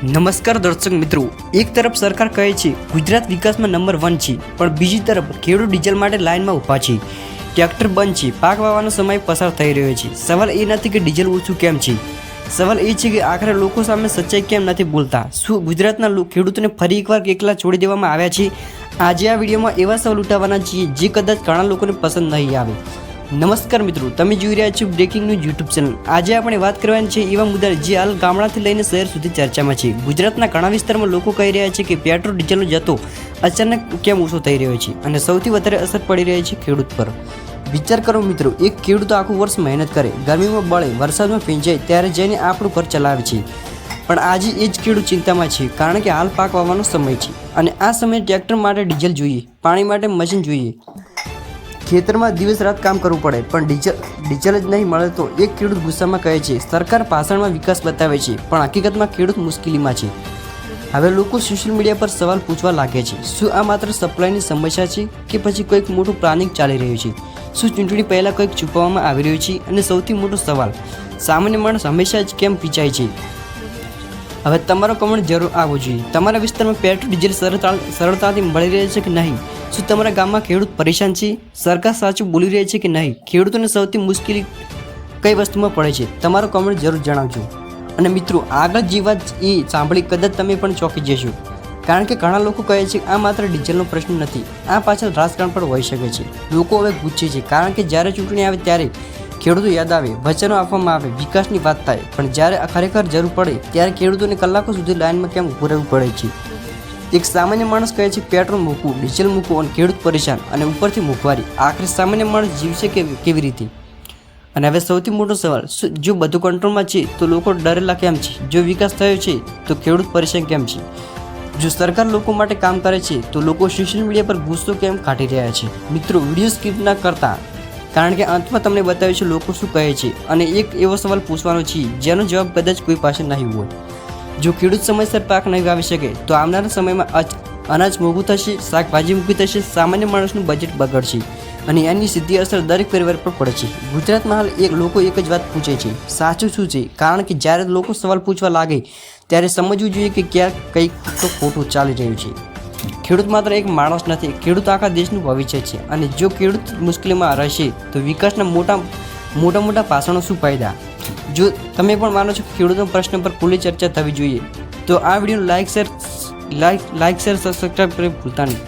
નમસ્કાર દર્શક મિત્રો, એક તરફ સરકાર કહે છે ગુજરાત વિકાસમાં નંબર 1 છે, પણ બીજી તરફ ખેડૂત ડીઝલ માટે લાઇનમાં ઊભા છે. ટ્રેક્ટર બંધ છે, પાક વાવવાનો સમય પસાર થઈ રહ્યો છે. સવાલ એ નથી કે ડીઝલ ઓછું કેમ છે, સવાલ એ છે કે આખરે લોકો સામે સચ્ચાઈ કેમ નથી બોલતા. શું ગુજરાતના ખેડૂતોને ફરી એકવાર એકલા છોડી દેવામાં આવ્યા છે? આજે આ વિડીયોમાં એવા સવાલ ઉઠાવવાના છીએ જે કદાચ ઘણા લોકોને પસંદ નહીં આવે. નમસ્કાર મિત્રો, તમે જોઈ રહ્યા છો બ્રેકિંગ ન્યૂઝ યુટ્યુબ ચેનલ. આજે આપણે વાત કરવાની છે એવા મુદ્દા જે હાલ ગામડાથી લઈને શહેર સુધી ચર્ચામાં છે. ગુજરાતના ઘણા વિસ્તારમાં લોકો કહી રહ્યા છે કે પેટ્રોલ ડીઝલનો જથ્થો અચાનક કેમ ઓછો થઈ રહ્યો છે અને સૌથી વધારે અસર પડી રહી છે ખેડૂત પર. વિચાર કરો મિત્રો, એક ખેડૂત આખું વર્ષ મહેનત કરે, ગરમીમાં બળે, વરસાદમાં ભીંજાય, ત્યારે જઈને આપણું ઘર ચલાવે છે. પણ આજે એ જ ખેડૂત ચિંતામાં છે, કારણ કે હાલ પાક વાવવાનો સમય છે અને આ સમયે ટ્રેક્ટર માટે ડીઝલ જોઈએ, પાણી માટે મશીન જોઈએ, ખેતરમાં દિવસ રાત કામ કરવું પડે, પણ ડીઝલ જ નહીં મળે તો એક ખેડૂત ગુસ્સામાં કહે છે સરકાર ભાષણમાં વિકાસ બતાવે છે, પણ હકીકતમાં ખેડૂત મુશ્કેલીમાં છે. હવે લોકો સોશિયલ મીડિયા પર સવાલ પૂછવા લાગે છે, શું આ માત્ર સપ્લાયની સમસ્યા છે કે પછી કોઈક મોટું પ્લાનિંગ ચાલી રહ્યું છે? શું ચૂંટણી પહેલાં કંઈક છુપાવવામાં આવી રહ્યું છે? અને સૌથી મોટો સવાલ, સામાન્ય માણસ હંમેશા જ કેમ પીછાય છે? હવે તમારો કમેન્ટ જરૂર આવવો જોઈએ. તમારા વિસ્તારમાં પેટ્રોલ ડીઝલ સરળતાથી મળી રહે છે કે નહીં? શું તમારા ગામમાં ખેડૂત પરેશાન છે? સરકાર સાચું બોલી રહી છે કે નહીં? ખેડૂતોને સૌથી મુશ્કેલી કઈ વસ્તુમાં પડે છે? તમારો કમેન્ટ જરૂર જણાવજો. અને મિત્રો, આગળ જે વાત એ સાંભળી કદાચ તમે પણ ચોંકી જશો, કારણ કે ઘણા લોકો કહે છે આ માત્ર ડીઝલનો પ્રશ્ન નથી, આ પાછળ રાજકારણ પણ હોઈ શકે છે. લોકો હવે ગુસ્સે છે, કારણ કે જ્યારે ચૂંટણી આવે ત્યારે ખેડૂતો યાદ આવે, વચનો આપવામાં આવે, વિકાસની વાત થાય, પણ જ્યારે ખરેખર જરૂર પડે ત્યારે ખેડૂતોને કલાકો સુધી લાઇનમાં કેમ ઊભું રહેવું પડે છે? એક સામાન્ય માણસ કહે છે પેટ્રોલ મૂકવું, ડીઝલ મૂકવું અને ખેડૂત પરેશાન, અને ઉપરથી મોંઘવારી. આખરે સામાન્ય માણસ જીવશે કેવી રીતે? અને હવે સૌથી મોટો સવાલ, જો બધું કંટ્રોલમાં છે તો લોકો ડરેલા કેમ છે? જો વિકાસ થયો છે તો ખેડૂત પરેશાન કેમ છે? જો સરકાર લોકો માટે કામ કરે છે તો લોકો સોશિયલ મીડિયા પર ગુસ્સો કેમ કાઢી રહ્યા છે? મિત્રો, વિડીયો સ્કીપ ના કરતા, કારણ કે અંતમાં તમને બતાવીશું લોકો શું કહે છે. અને એક એવો સવાલ પૂછવાનો છે જેનો જવાબ કદાચ કોઈ પાસે નહીં હોય. જો ખેડૂત સમયસર પાક નહીં વાવી શકે તો આવનારા સમયમાં અનાજ મોંઘું થશે, શાકભાજી મોંઘી થશે, સામાન્ય માણસનું બજેટ બગડશે અને એની સીધી અસર દરેક પરિવાર પર પડે છે. ગુજરાતમાં હાલ લોકો એક જ વાત પૂછે છે, સાચું શું છે? કારણ કે જ્યારે લોકો સવાલ પૂછવા લાગે ત્યારે સમજવું જોઈએ કે ક્યાંક કંઈક તો ખોટું ચાલી રહ્યું છે. ખેડૂત માત્ર એક માણસ નથી, ખેડૂત આખા દેશનું ભવિષ્ય છે. અને જો ખેડૂત મુશ્કેલીમાં રહેશે તો વિકાસના મોટા ભાષણો શું ફાયદા? જો તમે પણ માનો છો કે ખેડૂતોના પ્રશ્ન પર ખુલ્લી ચર્ચા થવી જોઈએ તો આ વિડીયો લાઇક શેર સબસ્ક્રાઈબ કરી ભૂલતા નહીં.